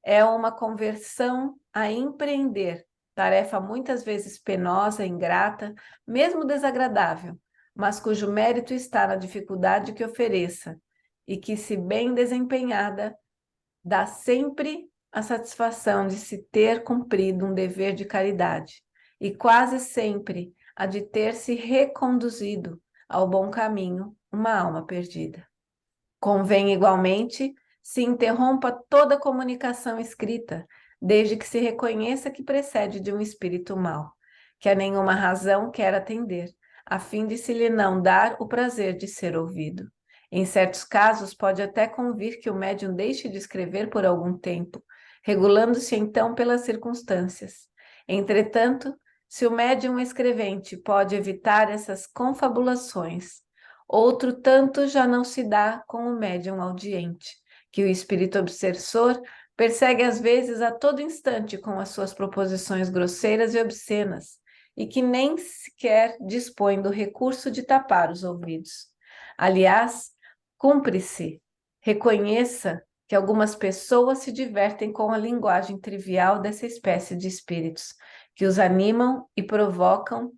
B: É uma conversão a empreender, tarefa muitas vezes penosa, ingrata, mesmo desagradável, mas cujo mérito está na dificuldade que ofereça, e que, se bem desempenhada, dá sempre a satisfação de se ter cumprido um dever de caridade, e quase sempre a de ter se reconduzido ao bom caminho uma alma perdida. Convém, igualmente, se interrompa toda comunicação escrita, desde que se reconheça que procede de um espírito mau, que a nenhuma razão quer atender, a fim de se lhe não dar o prazer de ser ouvido. Em certos casos, pode até convir que o médium deixe de escrever por algum tempo, regulando-se então pelas circunstâncias. Entretanto, se o médium escrevente pode evitar essas confabulações, outro tanto já não se dá com o médium audiente, que o espírito obsessor persegue às vezes a todo instante com as suas proposições grosseiras e obscenas, e que nem sequer dispõe do recurso de tapar os ouvidos. Aliás, cumpre-se, reconheça que algumas pessoas se divertem com a linguagem trivial dessa espécie de espíritos, que os animam e provocam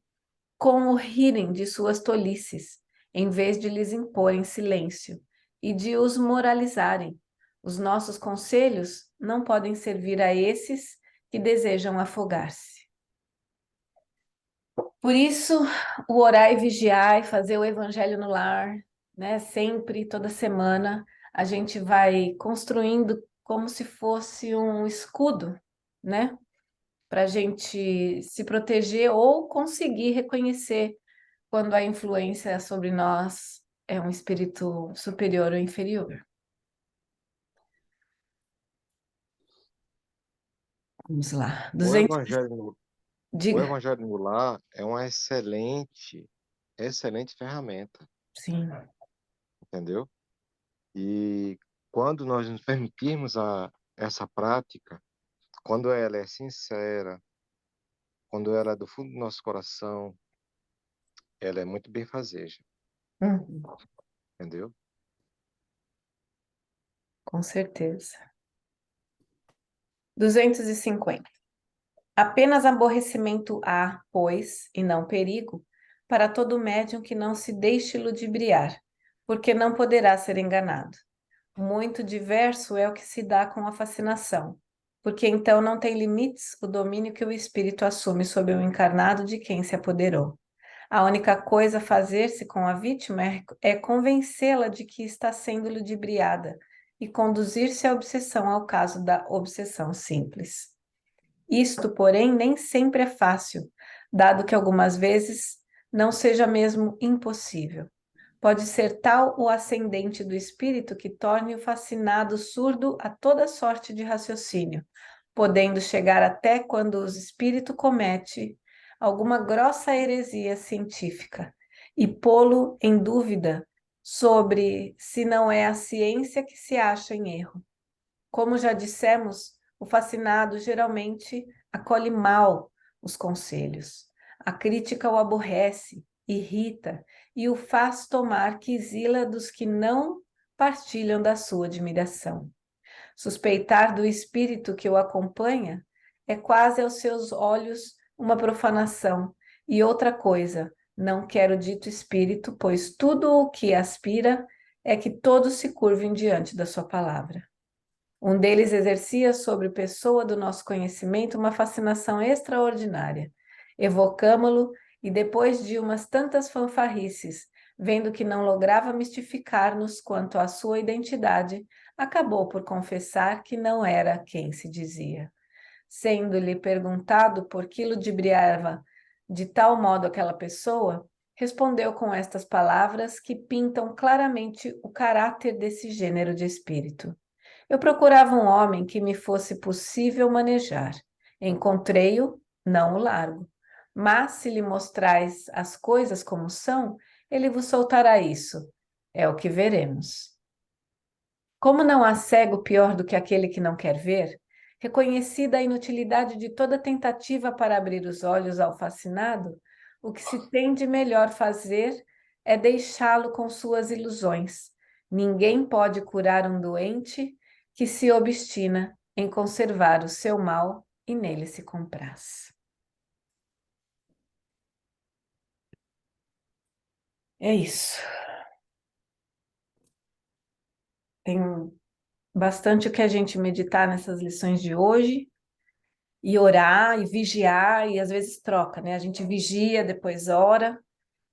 B: com o rirem de suas tolices, em vez de lhes imporem silêncio e de os moralizarem. Os nossos conselhos não podem servir a esses que desejam afogar-se. Por isso, o orar e vigiar e fazer o evangelho no lar, né? Sempre, toda semana, a gente vai construindo como se fosse um escudo, né? Para a gente se proteger ou conseguir reconhecer quando a influência sobre nós é um espírito superior ou inferior. Vamos lá.
A: O
B: 200,
A: evangelho, o
B: diga.
A: evangelho no lar é uma excelente ferramenta,
B: Sim.
A: entendeu? E quando nós nos permitirmos essa prática, quando ela é sincera, quando ela é do fundo do nosso coração, ela é muito benfazeja,
B: Uhum,
A: entendeu?
B: com certeza. 250. Apenas aborrecimento há, pois, e não perigo, para todo médium que não se deixe ludibriar, porque não poderá ser enganado. Muito diverso é o que se dá com a fascinação, porque então não tem limites o domínio que o espírito assume sobre o encarnado de quem se apoderou. A única coisa a fazer-se com a vítima é convencê-la de que está sendo ludibriada e conduzir-se à obsessão ao caso da obsessão simples. Isto, porém, nem sempre é fácil, dado que algumas vezes não seja mesmo impossível. Pode ser tal o ascendente do espírito que torne o fascinado surdo a toda sorte de raciocínio, podendo chegar até quando o espírito comete alguma grossa heresia científica e pô-lo em dúvida sobre se não é a ciência que se acha em erro. Como já dissemos, o fascinado geralmente acolhe mal os conselhos. A crítica o aborrece, irrita e o faz tomar quisila dos que não partilham da sua admiração. Suspeitar do espírito que o acompanha é quase aos seus olhos uma profanação. E outra coisa, não quero dito espírito, pois tudo o que aspira é que todos se curvem diante da sua palavra. Um deles exercia sobre pessoa do nosso conhecimento uma fascinação extraordinária. Evocamo-lo e, depois de umas tantas fanfarrices, vendo que não lograva mistificar-nos quanto à sua identidade, acabou por confessar que não era quem se dizia. Sendo-lhe perguntado por que ludibriava de tal modo aquela pessoa, respondeu com estas palavras que pintam claramente o caráter desse gênero de espírito. Eu procurava um homem que me fosse possível manejar. Encontrei-o, não o largo. Mas se lhe mostrais as coisas como são, ele vos soltará isso. É o que veremos. Como não há cego pior do que aquele que não quer ver, Reconhecida a inutilidade de toda tentativa para abrir os olhos ao fascinado, o que se tem de melhor fazer é deixá-lo com suas ilusões. Ninguém pode curar um doente que se obstina em conservar o seu mal e nele se compraz. É isso. Tem bastante o que a gente meditar nessas lições de hoje, e orar, e vigiar, e às vezes troca, né? A gente vigia, depois ora,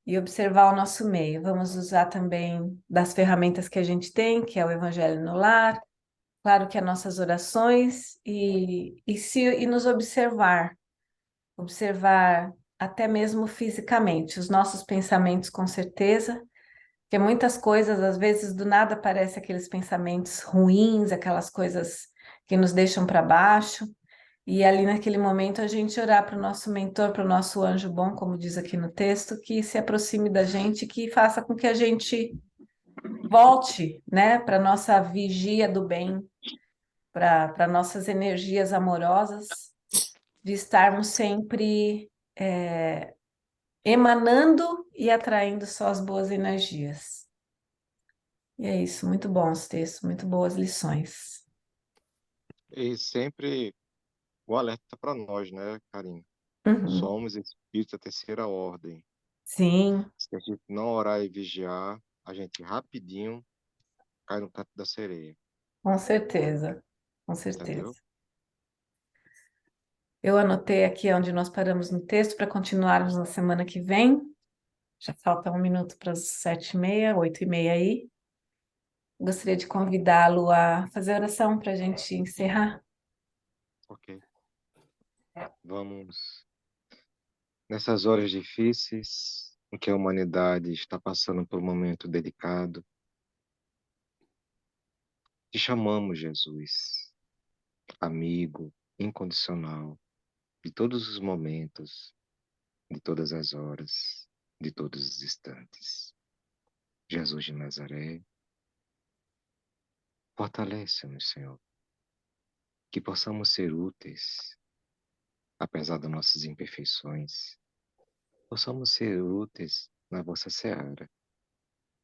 B: e observar o nosso meio. Vamos usar também das ferramentas que a gente tem, que é o Evangelho no Lar, claro que as nossas orações, e nos observar até mesmo fisicamente, os nossos pensamentos com certeza, porque muitas coisas, às vezes, do nada aparecem aqueles pensamentos ruins, aquelas coisas que nos deixam para baixo, e ali naquele momento a gente orar para o nosso mentor, para o nosso anjo bom, como diz aqui no texto, que se aproxime da gente, que faça com que a gente volte, né, para a nossa vigia do bem, para nossas energias amorosas, de estarmos sempre emanando e atraindo só as boas energias. E é isso, muito bons textos, muito boas lições.
A: E sempre o alerta para nós, né, Karina?
B: Uhum.
A: Somos espíritos da terceira ordem.
B: Sim,
A: Se a gente não orar e vigiar, a gente rapidinho cai no canto da sereia,
B: com certeza, com certeza.
A: entendeu?
B: Eu anotei aqui onde nós paramos no texto para continuarmos na semana que vem. Já falta 1 minuto para as 7h30, 8h30 aí. Gostaria de convidá-lo a fazer oração para a gente encerrar.
A: Ok. Vamos, nessas horas difíceis, em que a humanidade está passando por um momento delicado, te chamamos, Jesus, amigo incondicional, de todos os momentos, de todas as horas, de todos os instantes. Jesus de Nazaré, fortalece-nos, Senhor, que possamos ser úteis, apesar das nossas imperfeições, possamos ser úteis na vossa seara,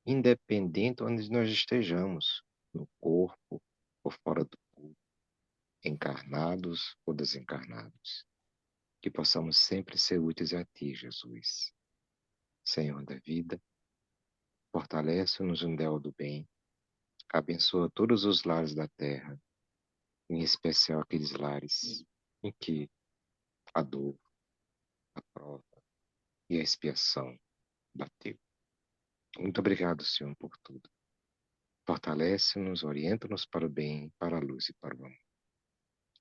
A: independente onde nós estejamos, no corpo ou fora do corpo, encarnados ou desencarnados, que possamos sempre ser úteis a Ti, Jesus, Senhor da vida, fortalece-nos no del do bem, abençoa todos os lares da terra, em especial aqueles lares em que a dor, a prova e a expiação bateu. Muito obrigado, Senhor, por tudo. Fortalece-nos, orienta-nos para o bem, para a luz e para o amor.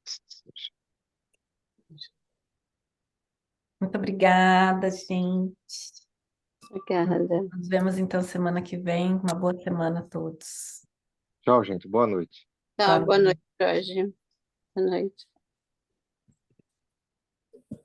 A: Seja.
B: Muito obrigada, gente.
C: Obrigada.
B: Nos vemos então semana que vem. Uma boa semana a todos.
A: Tchau, gente. Boa noite.
C: Tá, boa noite, Jorge. Boa noite.